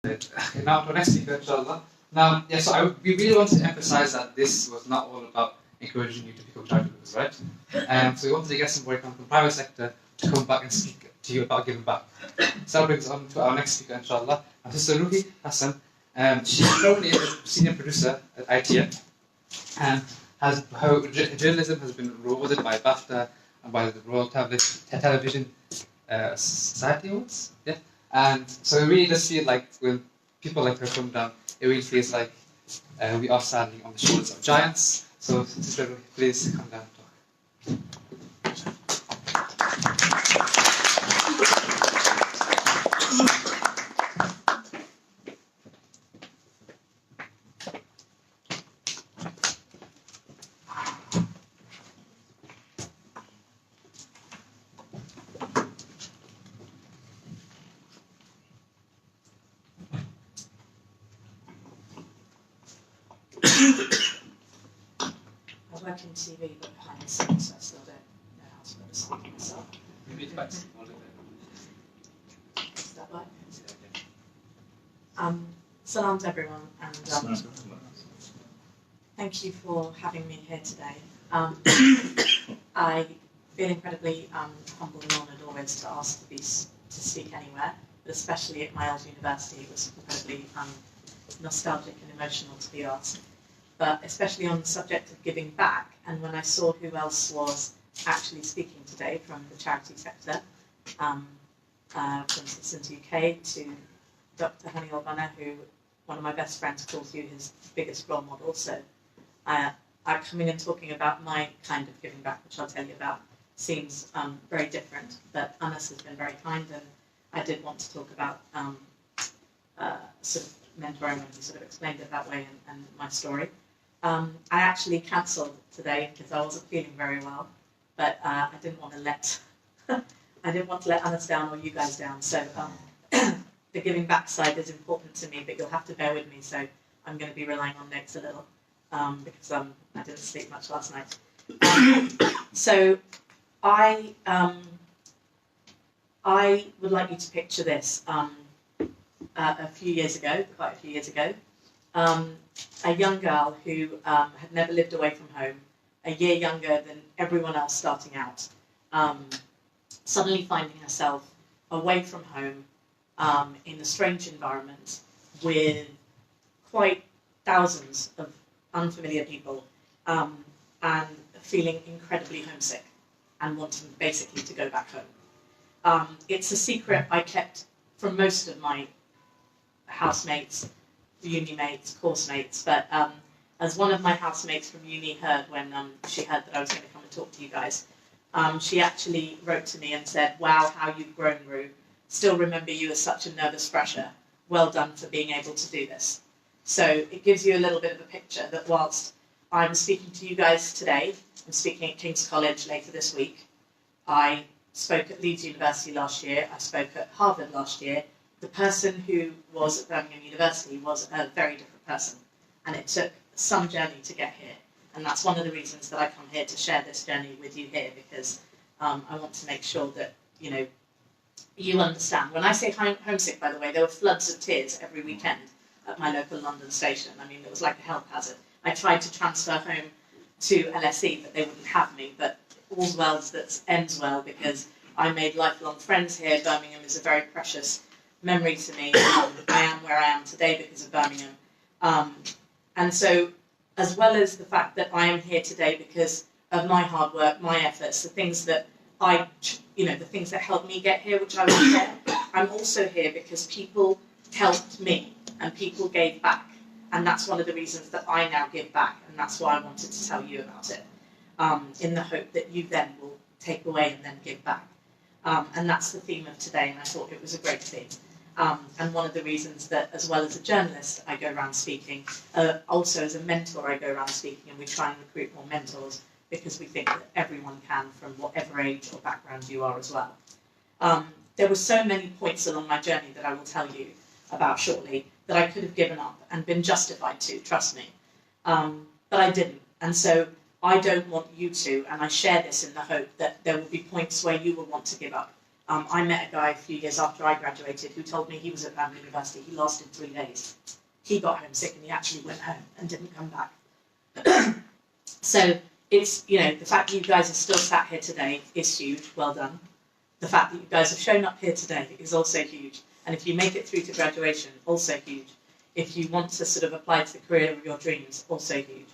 Okay, now to our next speaker, inshallah. Now, yeah, so we really want to emphasize that this was not all about encouraging you to become charitables, right? So we wanted to get somebody from the private sector to come back and speak to you about giving back. So that brings us on to our next speaker, inshallah. Our sister Roohi Hasan. She's currently a senior producer at ITN, and her journalism has been rewarded by BAFTA and by the Royal Television Society Awards. Yeah. And so it really does feel like when people like her come down, it really feels like we are standing on the shoulders of giants. So, Sister Roohi, please come down and talk. I work in TV, but behind the scenes, so I still don't know how to put the speaker myself. Maybe it's quite small. Is that right? Salam to everyone, and thank you for having me here today. I feel incredibly humble and honoured always to ask to speak anywhere, but especially at my old university, it was incredibly nostalgic and emotional to be asked. But especially on the subject of giving back, and when I saw who else was actually speaking today from the charity sector, from Citizens UK to Dr. Honey Olbana, who one of my best friends calls you his biggest role model. So I'm coming and talking about my kind of giving back, which I'll tell you about, seems very different. But Anas has been very kind, and I did want to talk about sort of mentoring when he sort of explained it that way and my story. I actually cancelled today because I wasn't feeling very well, but I didn't want to let Anas down or you guys down. So the giving back side is important to me, but you'll have to bear with me. So I'm going to be relying on notes a little because I didn't sleep much last night. So I would like you to picture this. Quite a few years ago, a young girl who had never lived away from home, a year younger than everyone else starting out, suddenly finding herself away from home in a strange environment with quite thousands of unfamiliar people and feeling incredibly homesick and wanting basically to go back home. It's a secret I kept from most of my housemates, uni mates, course mates, but as one of my housemates from uni heard when she heard that I was going to come and talk to you guys, she actually wrote to me and said, "Wow, how you've grown, Roo. Still remember you as such a nervous fresher. Well done for being able to do this." So it gives you a little bit of a picture that whilst I'm speaking to you guys today, I'm speaking at King's College later this week, I spoke at Leeds University last year, I spoke at Harvard last year. The person who was at Birmingham University was a very different person, and it took some journey to get here. And that's one of the reasons that I come here to share this journey with you here, because I want to make sure that, you know, you understand. When I say homesick, by the way, there were floods of tears every weekend at my local London station. I mean, it was like a health hazard. I tried to transfer home to LSE, but they wouldn't have me. But all's well that ends well, because I made lifelong friends here. Birmingham is a very precious memory to me. I am where I am today because of Birmingham. And so, as well as the fact that I am here today because of my hard work, my efforts, the things that the things that helped me get here, which I will share, I'm also here because people helped me and people gave back. And that's one of the reasons that I now give back. And that's why I wanted to tell you about it, in the hope that you then will take away and then give back. And that's the theme of today, and I thought it was a great theme. And one of the reasons that, as well as a journalist, I go around speaking, also as a mentor I go around speaking, and we try and recruit more mentors because we think that everyone can, from whatever age or background you are as well. There were so many points along my journey that I will tell you about shortly that I could have given up and been justified to, trust me. But I didn't. And so I don't want you to, and I share this in the hope that there will be points where you will want to give up. I met a guy a few years after I graduated who told me he was at Birmingham University. He lasted 3 days. He got homesick and he actually went home and didn't come back. So it's, you know, the fact that you guys are still sat here today is huge. Well done. The fact that you guys have shown up here today is also huge. And if you make it through to graduation, also huge. If you want to sort of apply to the career of your dreams, also huge.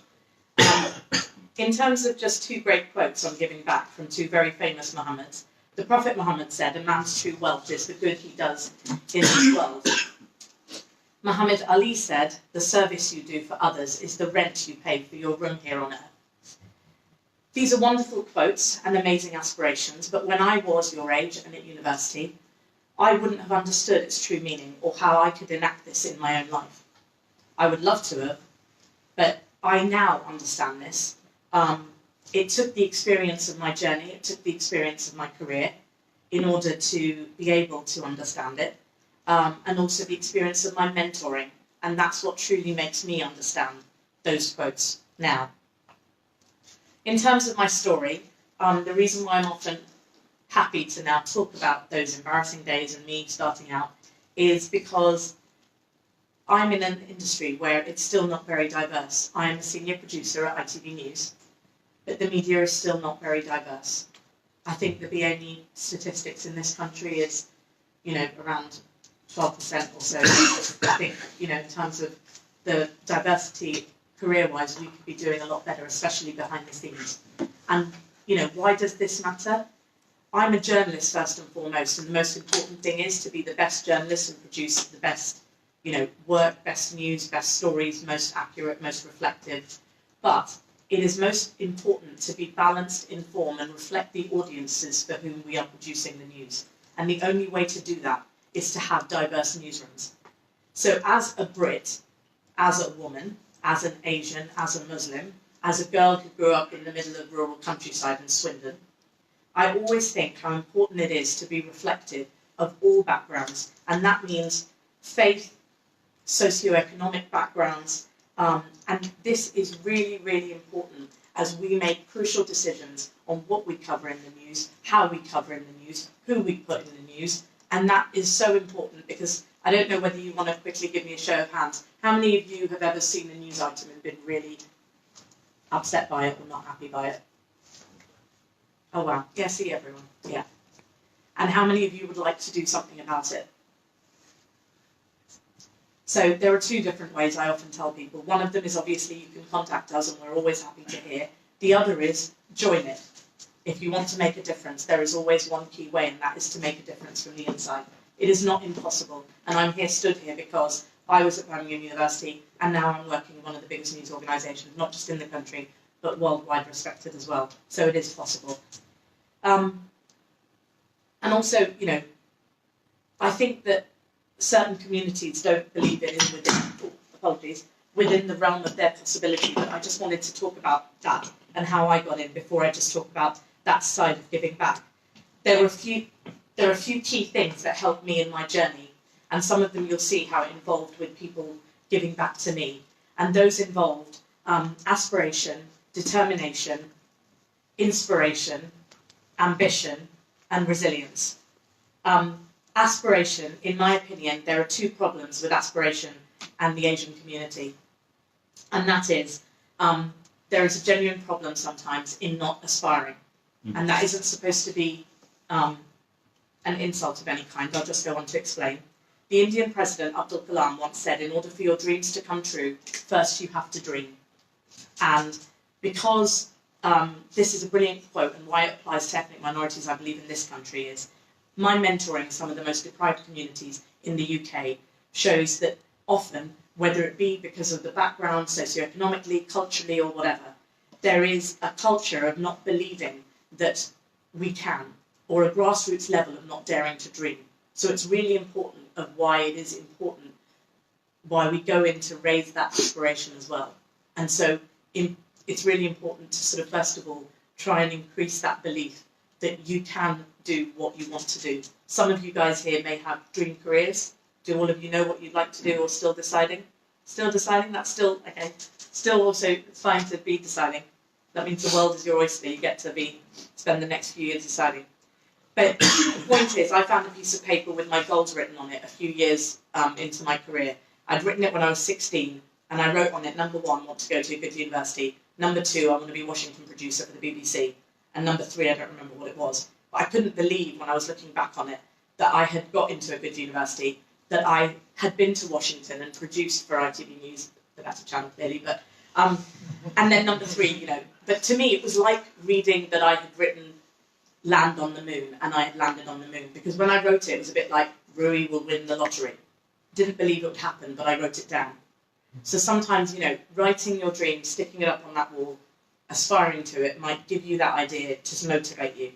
In terms of just 2 great quotes on giving back from 2 very famous Muhammads, the Prophet Muhammad said, "A man's true wealth is the good he does in this world." Muhammad Ali said, "The service you do for others is the rent you pay for your room here on earth." These are wonderful quotes and amazing aspirations, but when I was your age and at university, I wouldn't have understood its true meaning or how I could enact this in my own life. I would love to have, but I now understand this. It took the experience of my journey, it took the experience of my career in order to be able to understand it, and also the experience of my mentoring, and that's what truly makes me understand those quotes now. In terms of my story, the reason why I'm often happy to now talk about those embarrassing days and me starting out is because I'm in an industry where it's still not very diverse. I am a senior producer at ITV News, but the media is still not very diverse. I think the BAE statistics in this country is, you know, around 12% or so. I think, you know, in terms of the diversity career-wise, we could be doing a lot better, especially behind the scenes. And, you know, why does this matter? I'm a journalist first and foremost, and the most important thing is to be the best journalist and produce the best, you know, work, best news, best stories, most accurate, most reflective. But it is most important to be balanced, inform, and reflect the audiences for whom we are producing the news. And the only way to do that is to have diverse newsrooms. So as a Brit, as a woman, as an Asian, as a Muslim, as a girl who grew up in the middle of rural countryside in Swindon, I always think how important it is to be reflective of all backgrounds. And that means faith, socioeconomic backgrounds, and this is really, really important as we make crucial decisions on what we cover in the news, how we cover in the news, who we put in the news. And that is so important because I don't know whether you want to quickly give me a show of hands. How many of you have ever seen a news item and been really upset by it or not happy by it? Oh wow, yeah, see everyone, yeah. And how many of you would like to do something about it? So there are 2 different ways I often tell people. One of them is obviously you can contact us and we're always happy to hear. The other is join it. If you want to make a difference, there is always one key way, and that is to make a difference from the inside. It is not impossible, and I'm stood here because I was at Birmingham University and now I'm working in one of the biggest news organisations, not just in the country, but worldwide respected as well. So it is possible. And also, you know, I think that certain communities don't believe it is within the realm of their possibility, but I just wanted to talk about that and how I got in before I just talk about that side of giving back. There are a few key things that helped me in my journey, and some of them you'll see how it involved with people giving back to me. And those involved aspiration, determination, inspiration, ambition, and resilience. Aspiration, in my opinion, there are 2 problems with aspiration and the Asian community. And that is, there is a genuine problem sometimes in not aspiring. And that isn't supposed to be an insult of any kind. I'll just go on to explain. The Indian President Abdul Kalam once said, in order for your dreams to come true, first you have to dream. And because this is a brilliant quote, and why it applies to ethnic minorities, I believe, in this country is, my mentoring some of the most deprived communities in the UK shows that often, whether it be because of the background, socioeconomically, culturally, or whatever, there is a culture of not believing that we can, or a grassroots level of not daring to dream. So it's really important of why it is important, why we go in to raise that aspiration as well. And so it's really important to sort of, first of all, try and increase that belief that you can do what you want to do. Some of you guys here may have dream careers. Do all of you know what you'd like to do, or still deciding? Still deciding? That's still, okay. Still also, it's fine to be deciding. That means the world is your oyster. You get to spend the next few years deciding. But the point is, I found a piece of paper with my goals written on it a few years into my career. I'd written it when I was 16, and I wrote on it, number 1, want to go to a good university. Number 2, I want to be Washington producer for the BBC. And number 3, I don't remember what it was. But I couldn't believe when I was looking back on it that I had got into a good university, that I had been to Washington and produced for ITV News, the better channel clearly, but and then number 3, you know. But to me, it was like reading that I had written land on the moon, and I had landed on the moon. Because when I wrote it, it was a bit like, Roohi will win the lottery. Didn't believe it would happen, but I wrote it down. So sometimes, you know, writing your dream, sticking it up on that wall, aspiring to it, might give you that idea to motivate you.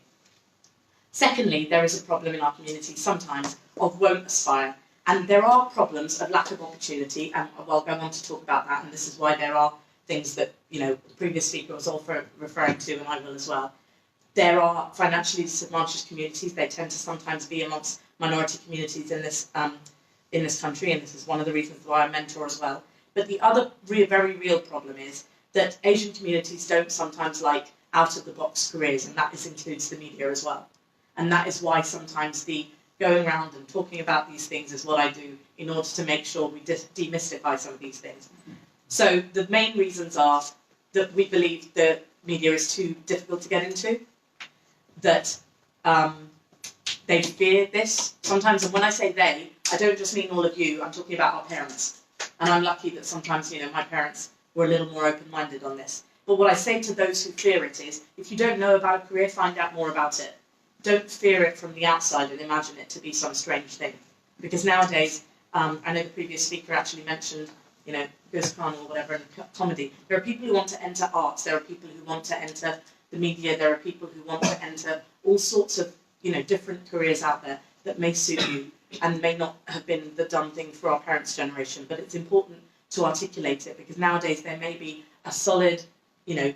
Secondly, there is a problem in our community sometimes of won't aspire. And there are problems of lack of opportunity, and I'll go on to talk about that, and this is why there are things that, you know, the previous speaker was also referring to, and I will as well. There are financially disadvantaged communities. They tend to sometimes be amongst minority communities in this country, and this is one of the reasons why I mentor as well. But the other very real problem is that Asian communities don't sometimes like out-of-the-box careers, and that includes the media as well. And that is why sometimes the going around and talking about these things is what I do in order to make sure we demystify some of these things. So the main reasons are that we believe the media is too difficult to get into, that they fear this sometimes, and when I say they, I don't just mean all of you, I'm talking about our parents. And I'm lucky that sometimes, you know, my parents were a little more open-minded on this. But what I say to those who fear it is, if you don't know about a career, find out more about it. Don't fear it from the outside and imagine it to be some strange thing. Because nowadays, I know the previous speaker actually mentioned, you know, Gus Khan or whatever, in comedy. There are people who want to enter arts, there are people who want to enter the media, there are people who want to enter all sorts of, you know, different careers out there that may suit you and may not have been the done thing for our parents' generation, but it's important to articulate it, because nowadays there may be a solid, you know,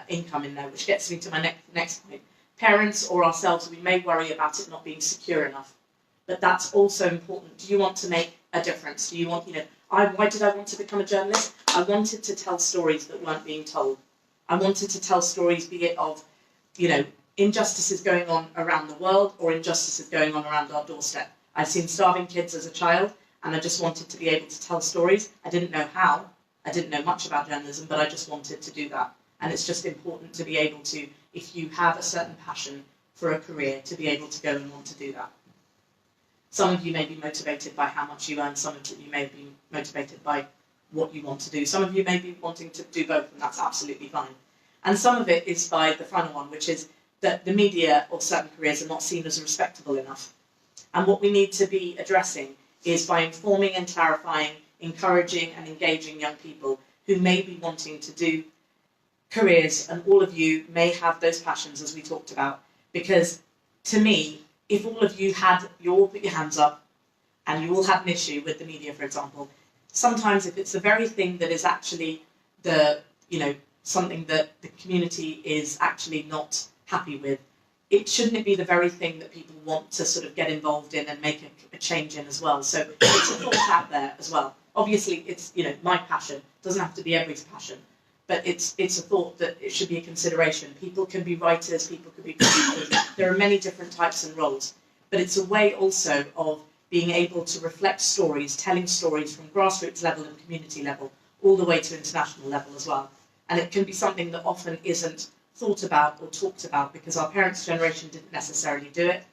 income in there, which gets me to my next point. Parents or ourselves, we may worry about it not being secure enough, but that's also important. Do you want to make a difference? Do you want, you know, why did I want to become a journalist? I wanted to tell stories that weren't being told. I wanted to tell stories, be it of, you know, injustices going on around the world or injustices going on around our doorstep. I've seen starving kids as a child, and I just wanted to be able to tell stories. I didn't know how. I didn't know much about journalism, but I just wanted to do that. And it's just important to be able to, if you have a certain passion for a career, to be able to go and want to do that. Some of you may be motivated by how much you earn. Some of you may be motivated by what you want to do. Some of you may be wanting to do both, and that's absolutely fine. And some of it is by the final one, which is that the media or certain careers are not seen as respectable enough. And what we need to be addressing is by informing and clarifying, encouraging and engaging young people who may be wanting to do careers, and all of you may have those passions as we talked about, because to me, if all of you had, you all put your hands up and you all had an issue with the media, for example, sometimes if it's the very thing that is actually the, you know, something that the community is actually not happy with, shouldn't it be the very thing that people want to sort of get involved in and make a change in as well? So it's a thought out there as well. Obviously, it's, you know, my passion. It doesn't have to be everybody's passion, but it's a thought that it should be a consideration. People can be writers, people can be producers. There are many different types and roles, but it's a way also of being able to reflect stories, telling stories from grassroots level and community level, all the way to international level as well. And it can be something that often isn't thought about or talked about because our parents' generation didn't necessarily do it,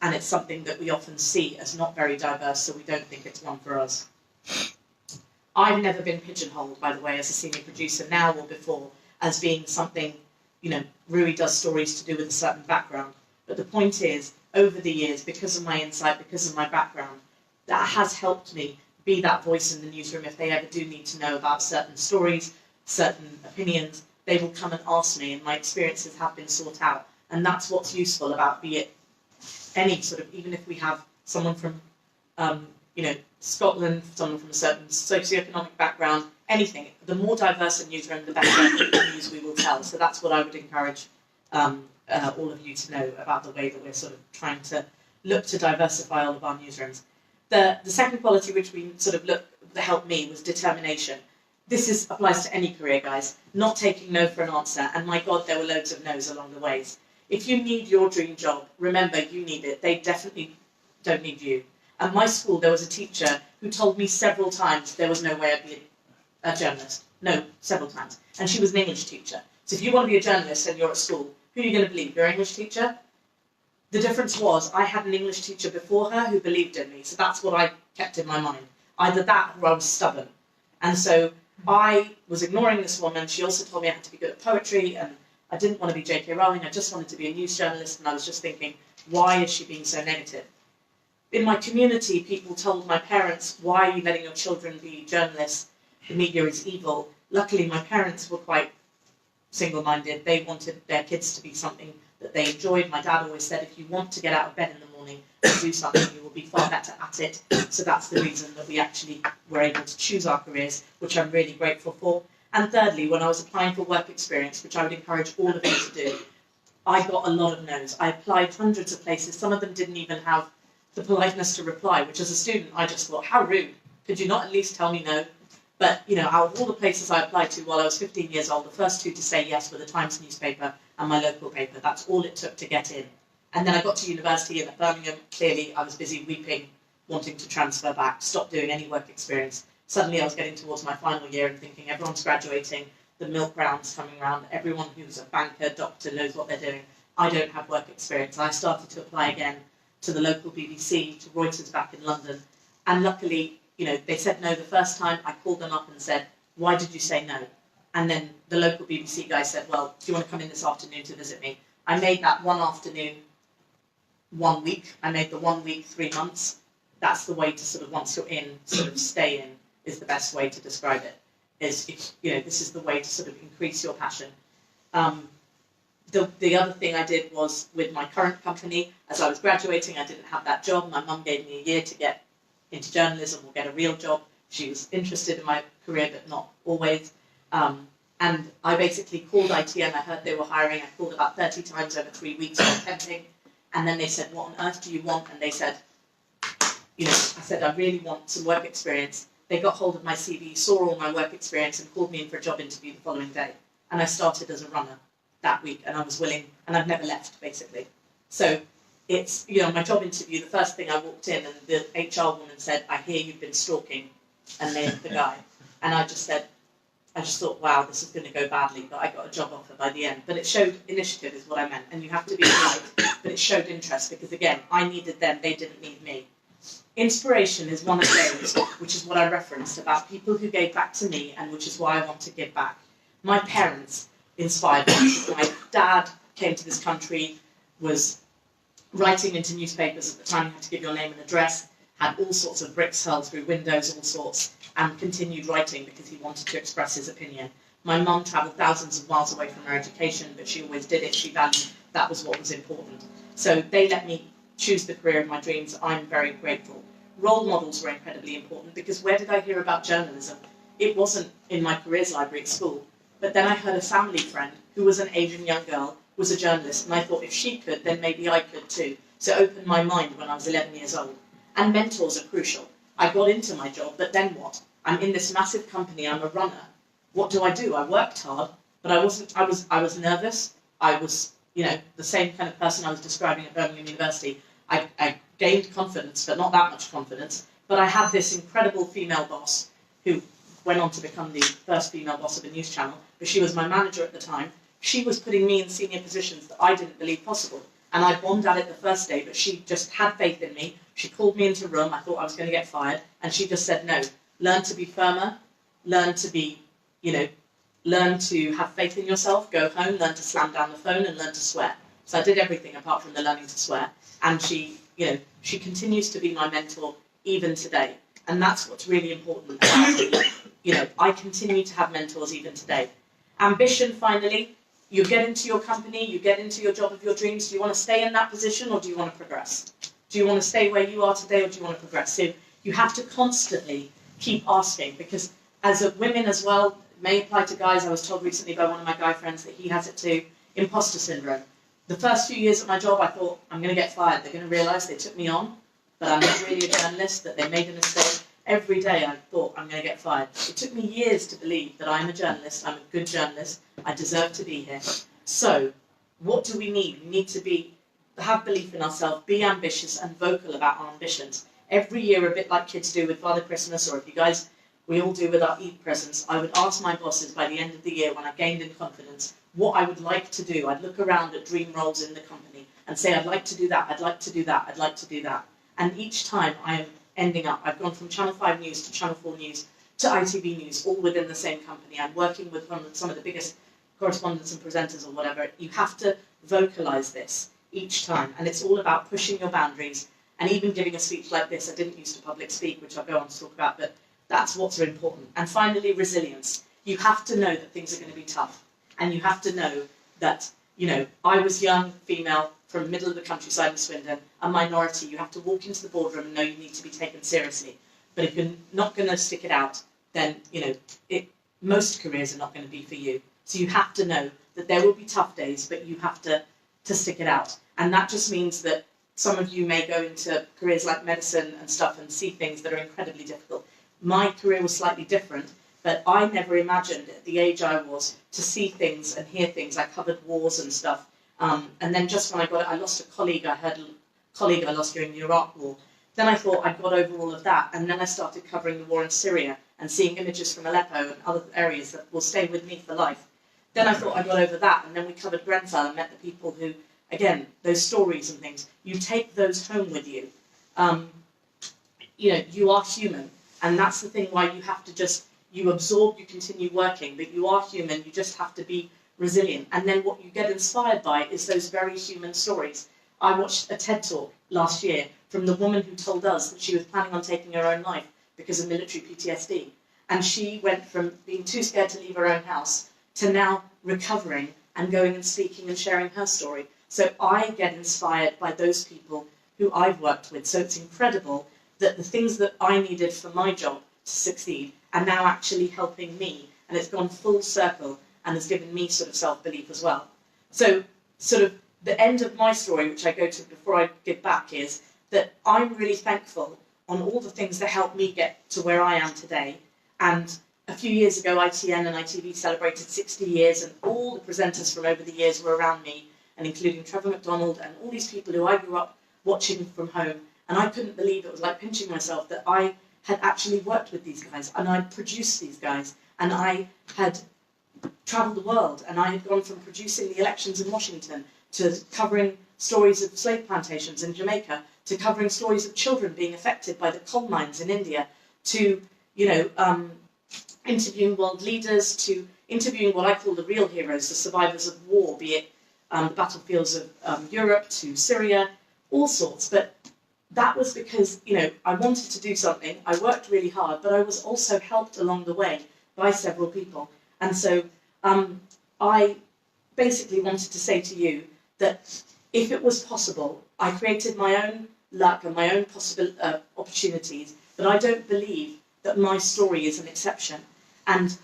and it's something that we often see as not very diverse, so we don't think it's one for us. I've never been pigeonholed, by the way, as a senior producer now or before, as being something, you know, Roohi does stories to do with a certain background. But the point is, over the years, because of my insight, because of my background, that has helped me be that voice in the newsroom. If they ever do need to know about certain stories, certain opinions, they will come and ask me, and my experiences have been sought out. And that's what's useful about, be it any sort of, even if we have someone from, you know, Scotland, someone from a certain socioeconomic background, anything. The more diverse a newsroom, the better news we will tell. So that's what I would encourage all of you to know about the way that we're sort of trying to look to diversify all of our newsrooms. The second quality which we sort of look that helped me was determination. This applies to any career, guys. Not taking no for an answer, and my God, there were loads of no's along the ways. If you need your dream job, remember you need it. They definitely don't need you. At my school, there was a teacher who told me several times there was no way I'd be a journalist. No, several times. And she was an English teacher. So if you want to be a journalist and you're at school, who are you going to believe? Your English teacher? The difference was I had an English teacher before her who believed in me. So that's what I kept in my mind. Either that or I was stubborn. And so I was ignoring this woman. She also told me I had to be good at poetry, and I didn't want to be J.K. Rowling. I just wanted to be a news journalist, and I was just thinking, why is she being so negative? In my community, people told my parents, why are you letting your children be journalists? The media is evil. Luckily, my parents were quite single-minded. They wanted their kids to be something that they enjoyed. My dad always said, if you want to get out of bed in the morning and do something, you will be far better at it. So that's the reason that we actually were able to choose our careers, which I'm really grateful for. And thirdly, when I was applying for work experience, which I would encourage all of you to do, I got a lot of no's. I applied hundreds of places. Some of them didn't even have the politeness to reply, which as a student, I just thought, how rude. Could you not at least tell me no? But, you know, out of all the places I applied to while I was 15 years old, the first two to say yes were the Times newspaper and my local paper. That's all it took to get in. And then I got to university in Birmingham. Clearly, I was busy weeping, wanting to transfer back, stop doing any work experience. Suddenly, I was getting towards my final year and thinking, everyone's graduating, the milk round's coming around, everyone who's a banker, doctor knows what they're doing. I don't have work experience. I started to apply again to the local BBC, to Reuters back in London. And luckily, you know, they said no the first time. I called them up and said, why did you say no? And then the local BBC guy said, well, do you want to come in this afternoon to visit me? I made that one afternoon 1 week. I made the 1 week 3 months. That's the way to sort of, once you're in, sort of stay in, is the best way to describe it. Is, if, you know, this is the way to sort of increase your passion. The other thing I did was with my current company, as I was graduating, I didn't have that job. My mum gave me a year to get into journalism or get a real job. She was interested in my career, but not always. And I basically called IT and I heard they were hiring. I called about 30 times over 3 weeks while temping. And then they said, what on earth do you want? And they said, you know, I said, I really want some work experience. They got hold of my CV, saw all my work experience and called me in for a job interview the following day. And I started as a runner that week, and I was willing, and I've never left, basically. So it's, you know, my job interview, the first thing I walked in and the HR woman said, I hear you've been stalking, and named the guy. And I just thought, wow, this is going to go badly, but I got a job offer by the end. But it showed initiative is what I meant, and you have to be polite, but it showed interest because, again, I needed them, they didn't need me. Inspiration is one of those, which is what I referenced, about people who gave back to me, and which is why I want to give back. My parents inspired me. My dad came to this country, was writing into newspapers at the time. You had to give your name and address, had all sorts of bricks hurled through windows, all sorts, and continued writing because he wanted to express his opinion. My mum travelled thousands of miles away from her education, but she always did it. She valued that was what was important. So they let me choose the career of my dreams. I'm very grateful. Role models were incredibly important because where did I hear about journalism? It wasn't in my careers library at school. But then I heard a family friend who was an Asian young girl, was a journalist, and I thought if she could, then maybe I could too. So it opened my mind when I was 11 years old. And mentors are crucial. I got into my job, but then what? I'm in this massive company, I'm a runner. What do? I worked hard, but I was nervous. I was, you know, the same kind of person I was describing at Birmingham University. I gained confidence, but not that much confidence. But I had this incredible female boss who went on to become the first female boss of a news channel, but she was my manager at the time. She was putting me in senior positions that I didn't believe possible. And I bombed at it the first day, but she just had faith in me. She called me into a room. I thought I was going to get fired. And she just said, no, learn to be firmer, learn to be, you know, learn to have faith in yourself, go home, learn to slam down the phone and learn to swear. So I did everything apart from the learning to swear. And she, you know, she continues to be my mentor even today. And that's what's really important about me. You know, I continue to have mentors even today. Ambition, finally, you get into your company, you get into your job of your dreams. Do you want to stay in that position or do you want to progress? Do you want to stay where you are today or do you want to progress? So you have to constantly keep asking because as a women as well, it may apply to guys. I was told recently by one of my guy friends that he has it too, imposter syndrome. The first few years at my job, I thought, I'm going to get fired. They're going to realise they took me on, but I'm not really a journalist, that they made a mistake. Every day I thought, I'm going to get fired. It took me years to believe that I'm a journalist, I'm a good journalist, I deserve to be here. So, what do we need? We need to have belief in ourselves, be ambitious and vocal about our ambitions. Every year, a bit like kids do with Father Christmas, or if you guys, we all do with our Eid presents, I would ask my bosses by the end of the year, when I gained in confidence, what I would like to do. I'd look around at dream roles in the company and say, I'd like to do that, I'd like to do that, I'd like to do that. And each time I am ending up, I've gone from Channel 5 News to Channel 4 News to ITV News, all within the same company. I'm working with some of the biggest correspondents and presenters or whatever. You have to vocalize this each time, and it's all about pushing your boundaries. And even giving a speech like this, I didn't used to public speak, which I'll go on to talk about, but that's what's important. And finally, resilience. You have to know that things are going to be tough, and you have to know that, you know, I was young, female, from the middle of the countryside in Swindon, a minority. You have to walk into the boardroom and know you need to be taken seriously. But if you're not going to stick it out, then, you know, most careers are not going to be for you. So you have to know that there will be tough days, but you have to stick it out. And that just means that some of you may go into careers like medicine and stuff and see things that are incredibly difficult. My career was slightly different, but I never imagined at the age I was to see things and hear things. I covered wars and stuff. And then just when I lost a colleague, I lost during the Iraq War. Then I thought I'd got over all of that, and then I started covering the war in Syria and seeing images from Aleppo and other areas that will stay with me for life. Then I thought I got over that, and then we covered Grenfell and met the people who, again, those stories and things, you take those home with you. You know, you are human, and that's the thing why you have to you absorb, you continue working, but you are human, you just have to be resilient. And then what you get inspired by is those very human stories. I watched a TED Talk last year from the woman who told us that she was planning on taking her own life because of military PTSD. And she went from being too scared to leave her own house to now recovering and going and speaking and sharing her story. So I get inspired by those people who I've worked with. So it's incredible that the things that I needed for my job to succeed are now actually helping me. And it's gone full circle and has given me sort of self-belief as well. So sort of the end of my story, which I go to before I give back, is that I'm really thankful on all the things that helped me get to where I am today. And a few years ago, ITN and ITV celebrated 60 years, and all the presenters from over the years were around me, and including Trevor McDonald and all these people who I grew up watching from home. And I couldn't believe it was like pinching myself that I had actually worked with these guys, and I'd produced these guys, and I had travelled the world, and I had gone from producing the elections in Washington to covering stories of slave plantations in Jamaica, to covering stories of children being affected by the coal mines in India, to, you know, interviewing world leaders, to interviewing what I call the real heroes, the survivors of war, be it the battlefields of Europe to Syria, all sorts. But that was because, you know, I wanted to do something, I worked really hard, but I was also helped along the way by several people. And so I basically wanted to say to you that if it was possible, I created my own luck and my own opportunities, but I don't believe that my story is an exception. And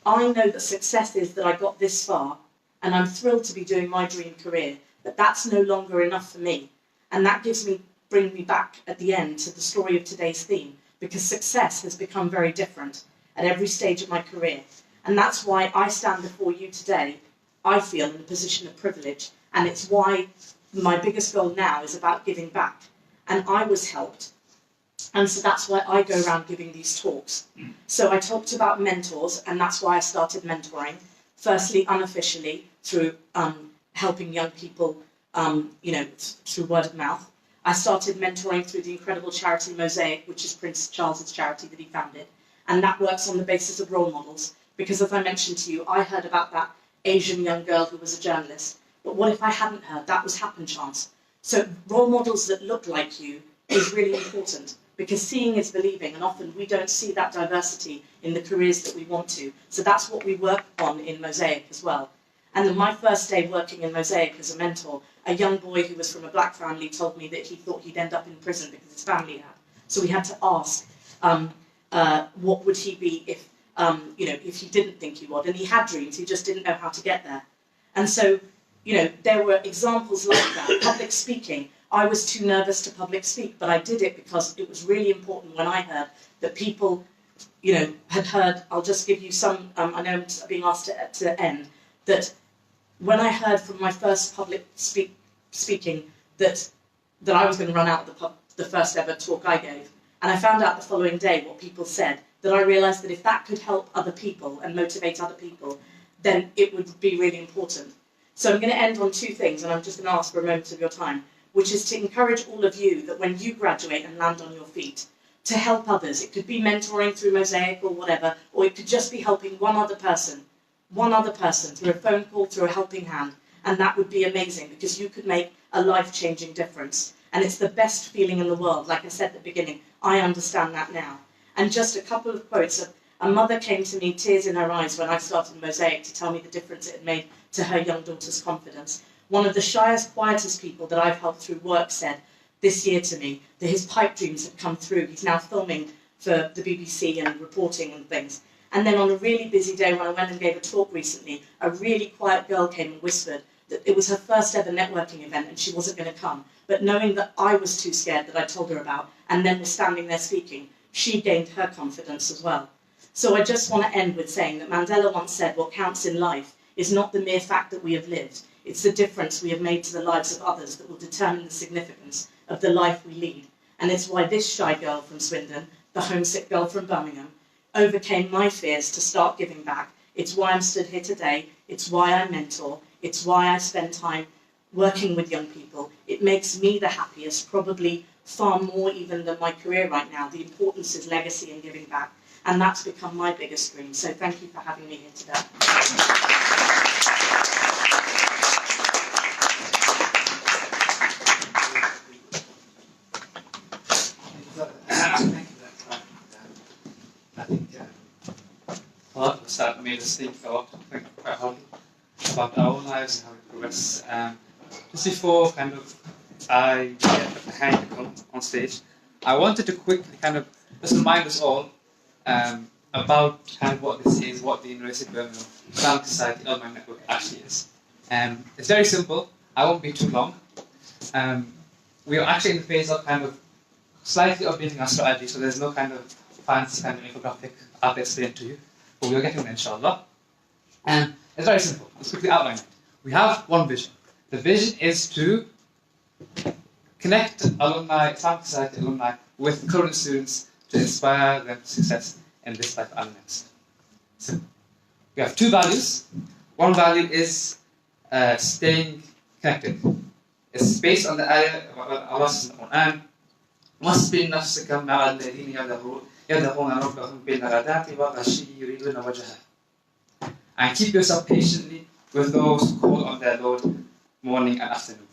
I know that success is that I got this far, and I'm thrilled to be doing my dream career, but that's no longer enough for me. And that brings me back at the end to the story of today's theme, because success has become very different at every stage of my career. And that's why I stand before you today, I feel, in a position of privilege, and it's why my biggest goal now is about giving back. And I was helped, and so that's why I go around giving these talks. So I talked about mentors, and that's why I started mentoring. Firstly, unofficially, through helping young people, you know, through word of mouth. I started mentoring through the incredible charity Mosaic, which is Prince Charles's charity that he founded. And that works on the basis of role models. Because as I mentioned to you, I heard about that Asian young girl who was a journalist. But what if I hadn't heard? That was happen chance. So role models that look like you is really important, because seeing is believing, and often we don't see that diversity in the careers that we want to. So that's what we work on in Mosaic as well. And then my first day working in Mosaic as a mentor, a young boy who was from a black family told me that he thought he'd end up in prison because his family had. So we had to ask, what would he be if, you know, if he didn't think he would. And he had dreams, he just didn't know how to get there. And so, you know, there were examples like that. Public speaking, I was too nervous to public speak, but I did it because it was really important when I heard that people, you know, had heard, I'll just give you some, I know I'm being asked to end, that when I heard from my first public speaking that I was going to run out the first ever talk I gave, and I found out the following day what people said, that I realised that if that could help other people and motivate other people, then it would be really important. So I'm going to end on two things, and I'm just going to ask for a moment of your time, which is to encourage all of you that when you graduate and land on your feet, to help others. It could be mentoring through Mosaic or whatever, or it could just be helping one other person through a phone call, through a helping hand, and that would be amazing because you could make a life-changing difference. And it's the best feeling in the world. Like I said at the beginning, I understand that now. And just a couple of quotes. A mother came to me, tears in her eyes, when I started Mosaic to tell me the difference it had made to her young daughter's confidence. One of the shyest, quietest people that I've helped through work said this year to me that his pipe dreams had come through. He's now filming for the BBC and reporting and things. And then on a really busy day when I went and gave a talk recently, a really quiet girl came and whispered that it was her first ever networking event and she wasn't going to come. But knowing that I was too scared that I told her about and then was standing there speaking, she gained her confidence as well. So I just want to end with saying that Mandela once said what counts in life is not the mere fact that we have lived, it's the difference we have made to the lives of others that will determine the significance of the life we lead. And it's why this shy girl from Swindon, the homesick girl from Birmingham, overcame my fears to start giving back. It's why I'm stood here today. It's why I mentor. It's why I spend time working with young people. It makes me the happiest, probably far more even than my career right now. The importance is legacy and giving back. And that's become my biggest dream. So thank you for having me here today. I think a lot of us that made us think quite hard about our own lives and how we progress. Just before I get the hand to come on stage, I wanted to quickly just remind us all about what this is, what the University of Birmingham Islamic Society Alumni Network actually is. It's very simple. I won't be too long. We are actually in the phase of slightly updating our strategy, so there's no fancy infographic I'll explain to you, but we'll get to it inshallah. It's very simple. Let's quickly outline it. We have one vision. The vision is to connect alumni, Islamic Society alumni, with current students to inspire them to success in this life and next. So we have two values. One value is staying connected. It's based on the ayah of Allah in the Quran. وَاصْبِرْ نَفْسَكَ مَعَ الَّذِينَ يَدْعُونَ رَبَّهُم بِالْغَدَاةِ وَالْعَشِيِّ يُرِيدُونَ وَجْهَهُ. And keep yourself patiently with those who call on their Lord morning and afternoon.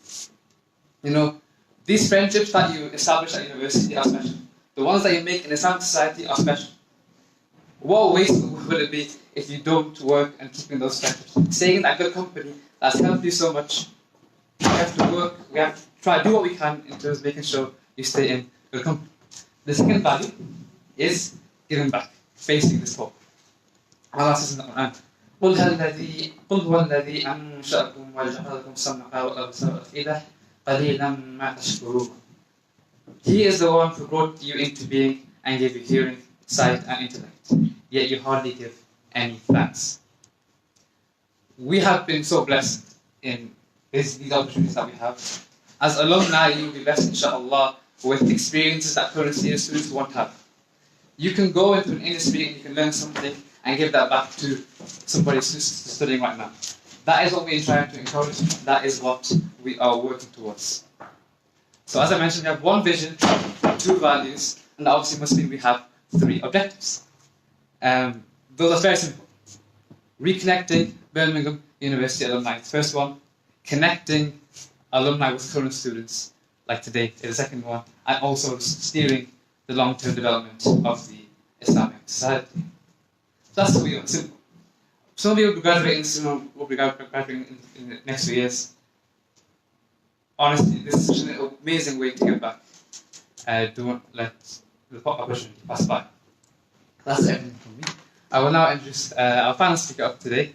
You know, these friendships that you establish at university are special. The ones that you make in Islamic society are special. What waste would it be if you don't work and keep in those friendships? Staying in that good company that's helped you so much. We have to work, we have to try to do what we can in terms of making sure you stay in good company. The second value is giving back, facing this hope. Allah says in the Quran, قُلْ هُوَ الَّذِي أَنشَأَكُمْ وَجَعَلَ لَكُمْ السَّمْعَ وَالْأَبْصَارَ وَالْأَفْئِدَةَ قَلِيلًا مَا تَشْكُرُونَ. He is the one who brought you into being and gave you hearing, sight and intellect, yet you hardly give any thanks. We have been so blessed in these opportunities that we have. As alumni, you will be blessed, inshallah, with experiences that current students won't have. You can go into an industry and you can learn something and give that back to somebody who's studying right now. That is what we are trying to encourage. That is what we are working towards. So as I mentioned, we have one vision, two values, and that obviously must mean we have three objectives. Those are very simple. Reconnecting Birmingham University alumni. The first one, connecting alumni with current students, like today is the second one, and also steering the long-term development of the Islamic Society. So that's what we do. Simple. Some of you will be graduating soon, will be graduating in the next few years. Honestly, this is such an amazing way to give back. Don't let the opportunity pass by. That's everything from me. I will now introduce our final speaker of today,